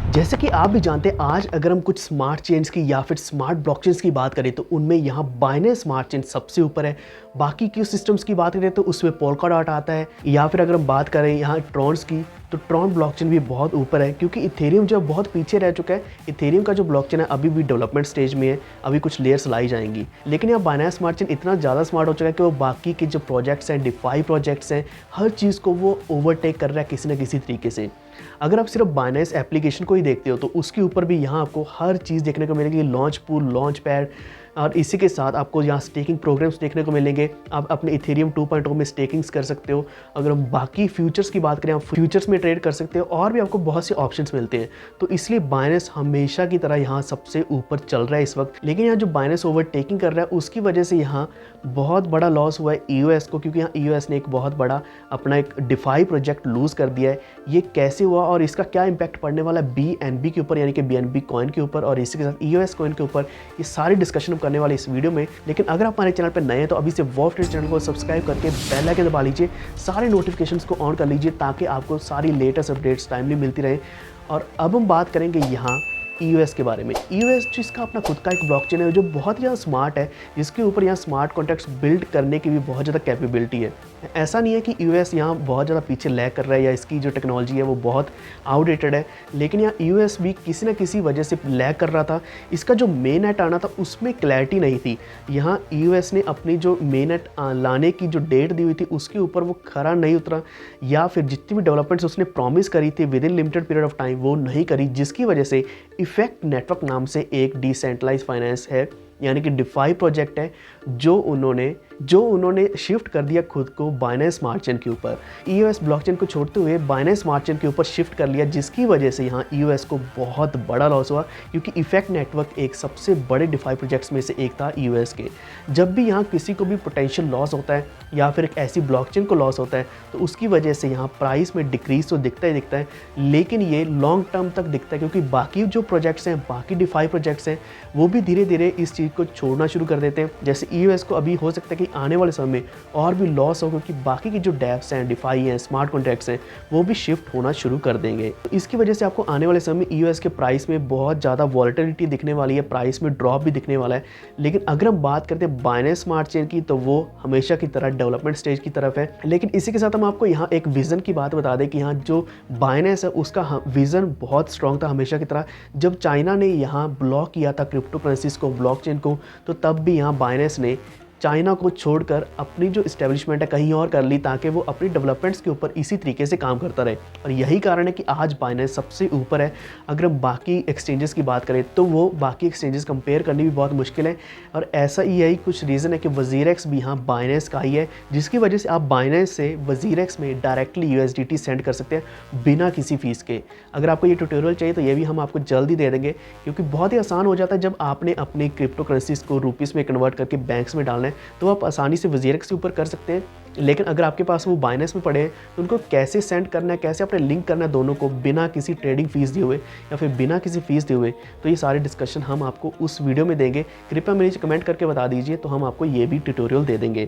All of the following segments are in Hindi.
जैसे कि आप भी जानते हैं, आज अगर हम कुछ स्मार्ट चेन्स की या फिर स्मार्ट ब्लॉकचेन्स की बात करें तो उनमें यहाँ बाइनेंस स्मार्ट चेन सबसे ऊपर है। बाकी क्यू सिस्टम्स की बात करें तो उसमें पोल्काडॉट आता है, या फिर अगर हम बात करें यहाँ ट्रॉन्स की तो ट्रॉन ब्लॉकचेन भी बहुत ऊपर है, क्योंकि इथेरियम जो बहुत पीछे रह चुका है। इथेरियम का जो ब्लॉकचेन है अभी भी डेवलपमेंट स्टेज में है, अभी कुछ लेयर्स लाई जाएंगी। लेकिन यहाँ बाइनेंस स्मार्ट चेन इतना ज़्यादा स्मार्ट हो चुका है कि वो बाकी के जो प्रोजेक्ट्स हैं, डिफाई प्रोजेक्ट्स हैं, हर चीज़ को वो ओवरटेक कर रहा है किसी न किसी तरीके से। अगर आप सिर्फ बाइनेंस एप्लीकेशन को ही देखते हो तो उसके ऊपर भी यहाँ आपको हर चीज़ देखने को मिलेगी, लॉन्च पूल, लॉन्च पैड, और इसी के साथ आपको यहाँ स्टेकिंग प्रोग्राम्स देखने को मिलेंगे। आप अपने इथेरियम 2.0 में स्टेकिंग्स कर सकते हो। अगर हम बाकी फ्यूचर्स की बात करें, आप फ्यूचर्स में ट्रेड कर सकते हो और भी आपको बहुत से ऑप्शंस मिलते हैं। तो इसलिए बाइनेंस हमेशा की तरह यहाँ सबसे ऊपर चल रहा है इस वक्त। लेकिन यहाँ जो बाइनेंस ओवरटेकिंग कर रहा है उसकी वजह से यहाँ बहुत बड़ा लॉस हुआ है ईओएस को, क्योंकि यहाँ ईओएस ने एक बहुत बड़ा अपना एक डिफाई प्रोजेक्ट लूज़ कर दिया है। ये कैसे हुआ और इसका क्या इंपैक्ट पड़ने वाला है बीएनबी के ऊपर, यानी कि बीएनबी कॉइन के ऊपर, और इसी के साथ ईओएस कॉइन के ऊपर, ये सारी डिस्कशन हम करने वाले इस वीडियो में। लेकिन अगर आप हमारे चैनल पर नए हैं तो अभी से वॉफ ट्रेड चैनल को सब्सक्राइब करके बेल आइकन दबा लीजिए, सारे नोटिफिकेशंस को ऑन कर लीजिए ताकि आपको सारी लेटेस्ट अपडेट्स टाइमली मिलती रहे। और अब हम बात करेंगे यहाँ ईओएस के बारे में। ईओएस जिसका अपना खुद का एक ब्लॉकचेन है जो बहुत ही ज़्यादा स्मार्ट है, जिसके ऊपर यहाँ स्मार्ट कॉन्ट्रैक्ट्स बिल्ड करने की भी बहुत ज़्यादा कैपेबिलिटी है। ऐसा नहीं है कि ईओएस यहाँ बहुत ज़्यादा पीछे लैग कर रहा है या इसकी जो टेक्नोलॉजी है वो बहुत आउटडेटेड है, लेकिन यहाँ ईओएस भी किसी न किसी वजह से लैग कर रहा था। इसका जो मेन नेट आना था उसमें क्लैरिटी नहीं थी। यहाँ ईओएस ने अपनी जो मेन नेट लाने की जो डेट दी हुई थी उसके ऊपर वो खरा नहीं उतरा, या फिर जितनी भी डेवलपमेंट्स उसने प्रॉमिस करी थी with in limited period of time वो नहीं करी, जिसकी वजह से इफेक्ट नेटवर्क नाम से एक डिसेंट्रलाइज फाइनेंस है, यानी कि डिफाई प्रोजेक्ट है, जो उन्होंने शिफ्ट कर दिया खुद को बाइनेंस स्मार्ट चेन के ऊपर। ईओएस ब्लॉकचेन को छोड़ते हुए बाइनेंस स्मार्ट चेन के ऊपर शिफ्ट कर लिया, जिसकी वजह से यहाँ ईओएस को बहुत बड़ा लॉस हुआ, क्योंकि इफेक्ट नेटवर्क एक सबसे बड़े डिफाई प्रोजेक्ट्स में से एक था ईओएस के। जब भी यहाँ किसी को भी पोटेंशियल लॉस होता है या फिर एक ऐसी ब्लॉकचेन को लॉस होता है तो उसकी वजह से यहाँ प्राइस में डिक्रीज तो दिखता ही दिखता है, लेकिन ये लॉन्ग टर्म तक दिखता है, क्योंकि बाकी जो प्रोजेक्ट्स हैं, बाकी डिफाई प्रोजेक्ट्स हैं, वो भी धीरे धीरे इस चीज़ को छोड़ना शुरू कर देते हैं। जैसे ईओएस को अभी हो सकता है कि आने वाले समय में और भी लॉस हो, क्योंकि बाकी की जो डेप्स हैं, डिफाई हैं, स्मार्ट कॉन्ट्रैक्ट्स हैं, वो भी शिफ्ट होना शुरू कर देंगे। तो इसकी वजह से आपको आने वाले समय में ईओएस के प्राइस में बहुत ज़्यादा वॉलेटिलिटी दिखने वाली है, प्राइस में ड्रॉप भी दिखने वाला है। लेकिन अगर हम बात करते हैं बाइनेंस स्मार्ट चेन की तो वो हमेशा की तरह डेवलपमेंट स्टेज की तरफ है। लेकिन इसी के साथ हम आपको यहाँ एक विजन की बात बता दें कि यहाँ जो बाइनेंस है उसका विजन बहुत स्ट्रॉन्ग था हमेशा की तरह। जब चाइना ने यहाँ ब्लॉक किया था क्रिप्टो करेंसीज को, ब्लॉकचेन को, तो तब भी यहाँ बाइनेंस ने चाइना को छोड़कर अपनी जो इस्टेब्लिशमेंट है कहीं और कर ली, ताकि वो अपनी डेवलपमेंट्स के ऊपर इसी तरीके से काम करता रहे। और यही कारण है कि आज बाइनेंस सबसे ऊपर है। अगर हम बाकी एक्सचेंजेस की बात करें तो वो बाकी एक्सचेंजेस कंपेयर करनी भी बहुत मुश्किल है, और ऐसा ही यही कुछ रीज़न है कि वज़ीरेक्स भी यहाँ बाइनेंस का ही है, जिसकी वजह से आप बाइनेंस से वज़ीरेक्स में डायरेक्टली यूएसडीटी सेंड कर सकते हैं बिना किसी फ़ीस के। अगर आपको ये ट्यूटोरियल चाहिए तो ये भी हम आपको जल्दी दे देंगे, क्योंकि बहुत ही आसान हो जाता है जब आपने अपनी क्रिप्टो करेंसीज को रुपीज़ में कन्वर्ट करके बैंक्स में डालना है, तो आप आसानी से वज़ीरेक्स के ऊपर कर सकते हैं। लेकिन अगर आपके पास वो बाइनेंस में पड़े हैं तो उनको कैसे सेंड करना है, कैसे अपने लिंक करना है दोनों को बिना किसी ट्रेडिंग फीस दिए हुए या फिर बिना किसी फीस दिए हुए, तो ये सारे डिस्कशन हम आपको उस वीडियो में देंगे। कृपया मेरे नीचे कमेंट करके बता दीजिए, तो हम आपको ये भी ट्यूटोरियल दे देंगे।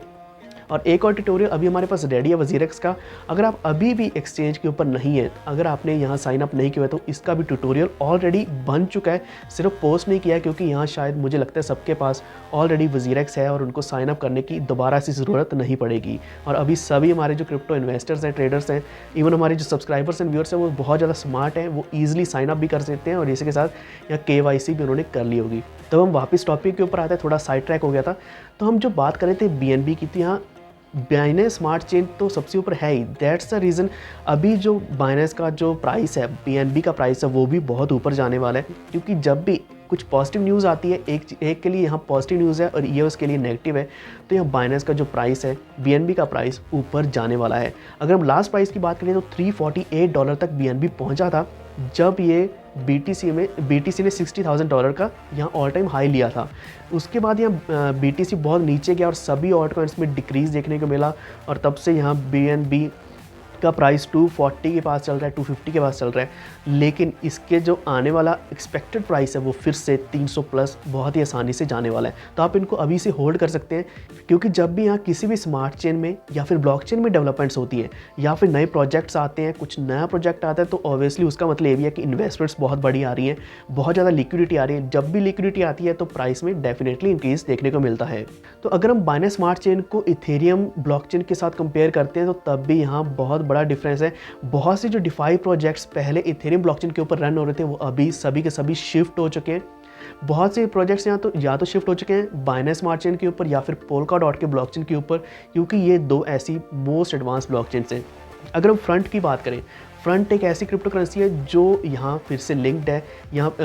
और एक और ट्यूटोरियल अभी हमारे पास रेडी है वज़ीरेक्स का। अगर आप अभी भी एक्सचेंज के ऊपर नहीं है, अगर आपने यहाँ साइन अप नहीं किया है, तो इसका भी ट्यूटोरियल ऑलरेडी बन चुका है, सिर्फ पोस्ट नहीं किया है, क्योंकि यहाँ शायद मुझे लगता है सबके पास ऑलरेडी वज़ीरेक्स है और उनको साइन अप करने की दोबारा से ज़रूरत नहीं पड़ेगी। और अभी सभी हमारे जो क्रिप्टो इन्वेस्टर्स हैं, ट्रेडर्स हैं, इवन हमारे जो सब्सक्राइबर्स एंड व्यूअर्स हैं, वो बहुत ज़्यादा स्मार्ट हैं, वो ईजिली साइन अप भी कर सकते हैं, और इसी के साथ यहाँ KYC भी उन्होंने कर ली होगी। तो हम वापस टॉपिक के ऊपर आते हैं, थोड़ा साइड ट्रैक हो गया था। तो हम जो बात कर रहे थे BNB की, तो यहाँ बाइनेंस स्मार्ट चेन तो सबसे ऊपर है ही। दैट्स द रीज़न अभी जो बाइनेंस का जो प्राइस है, BNB का प्राइस है, वो भी बहुत ऊपर जाने वाला है, क्योंकि जब भी कुछ पॉजिटिव न्यूज़ आती है, एक के लिए यहाँ पॉजिटिव न्यूज़ है और ये उसके लिए नेगेटिव है, तो यहाँ बाइनेंस का जो प्राइस है, BNB का प्राइस ऊपर जाने वाला है। अगर हम लास्ट प्राइस की बात करें तो $348 तक BNB पहुँचा था, जब ये BTC ने $60,000 का यहाँ ऑल टाइम हाई लिया था। उसके बाद यहाँ BTC बहुत नीचे गया और सभी ऑल्ट कॉइन्स में डिक्रीज़ देखने को मिला, और तब से यहाँ BNB का प्राइस 240 के पास चल रहा है, 250 के पास चल रहा है, लेकिन इसके जो आने वाला एक्सपेक्टेड प्राइस है वो फिर से 300 प्लस बहुत ही आसानी से जाने वाला है। तो आप इनको अभी से होल्ड कर सकते हैं, क्योंकि जब भी यहाँ किसी भी स्मार्ट चेन में या फिर ब्लॉकचेन में डेवलपमेंट्स होती हैं या फिर नए प्रोजेक्ट्स आते हैं, कुछ नया प्रोजेक्ट आता है, तो ऑब्वियसली उसका मतलब ये भी है कि इन्वेस्टमेंट्स बहुत बड़ी आ रही हैं, बहुत ज़्यादा लिक्विडिटी आ रही है। जब भी लिक्विडिटी आती है तो प्राइस में डेफिनेटली इंक्रीज देखने को मिलता है। तो अगर हम बाइनेंस स्मार्ट चेन को इथेरियम ब्लॉकचेन के साथ कंपेयर करते हैं तो तब भी यहाँ बहुत बड़ा डिफरेंस है। बहुत से जो डिफाई प्रोजेक्ट्स पहले इथेरियम ब्लॉकचेन के ऊपर रन हो रहे थे वो अभी सभी के सभी शिफ्ट हो चुके हैं। बहुत से प्रोजेक्ट्स यहाँ तो या तो शिफ्ट हो चुके हैं बाइनेंस स्मार्ट चेन के ऊपर या फिर पोलकाडॉट के ब्लॉकचेन के ऊपर, क्योंकि ये दो ऐसी मोस्ट एडवांस ब्लॉकचेन्स हैं। अगर हम फ्रंट की बात करें, फ्रंट एक ऐसी क्रिप्टो करेंसी है जो यहाँ फिर से लिंक्ड है यहाँ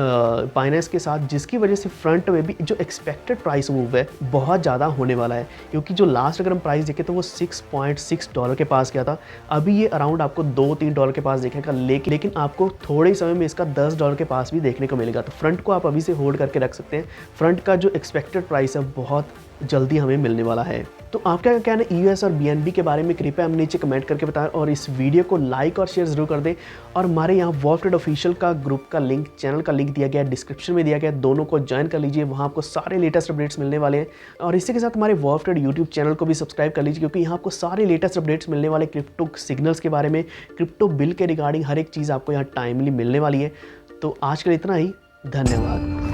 बाइनेंस के साथ, जिसकी वजह से फ्रंट में भी जो एक्सपेक्टेड प्राइस मूव है बहुत ज़्यादा होने वाला है। क्योंकि जो लास्ट अगर हम प्राइस देखें तो वो $6.6 के पास गया था, अभी ये अराउंड आपको $2-3 के पास देखेगा, लेकिन आपको थोड़े समय में इसका $10 के पास भी देखने को मिलेगा। तो फ्रंट को आप अभी से होल्ड करके रख सकते हैं। फ्रंट का जो एक्सपेक्टेड प्राइस है बहुत जल्दी हमें मिलने वाला है। तो आपका क्या कहना है यूएस और बीएनबी के बारे में, कृपया हम नीचे कमेंट करके बताएं और इस वीडियो को लाइक और शेयर जरूर कर दें। और हमारे यहाँ वॉल्फ ट्रेड ऑफिशियल का ग्रुप का लिंक, चैनल का लिंक दिया गया है, डिस्क्रिप्शन में दिया गया है, दोनों को ज्वाइन कर लीजिए, वहाँ आपको सारे लेटेस्ट अपडेट्स मिलने वाले हैं। और इसी के साथ हमारे वॉल्फ ट्रेड यूट्यूब चैनल को भी सब्सक्राइब कर लीजिए, क्योंकि यहाँ आपको सारे लेटेस्ट अपडेट्स मिलने वाले, क्रिप्टो सिग्नल्स के बारे में, क्रिप्टो बिल के रिगार्डिंग हर एक चीज़ आपको यहाँ टाइमली मिलने वाली है। तो आज के लिए इतना ही, धन्यवाद।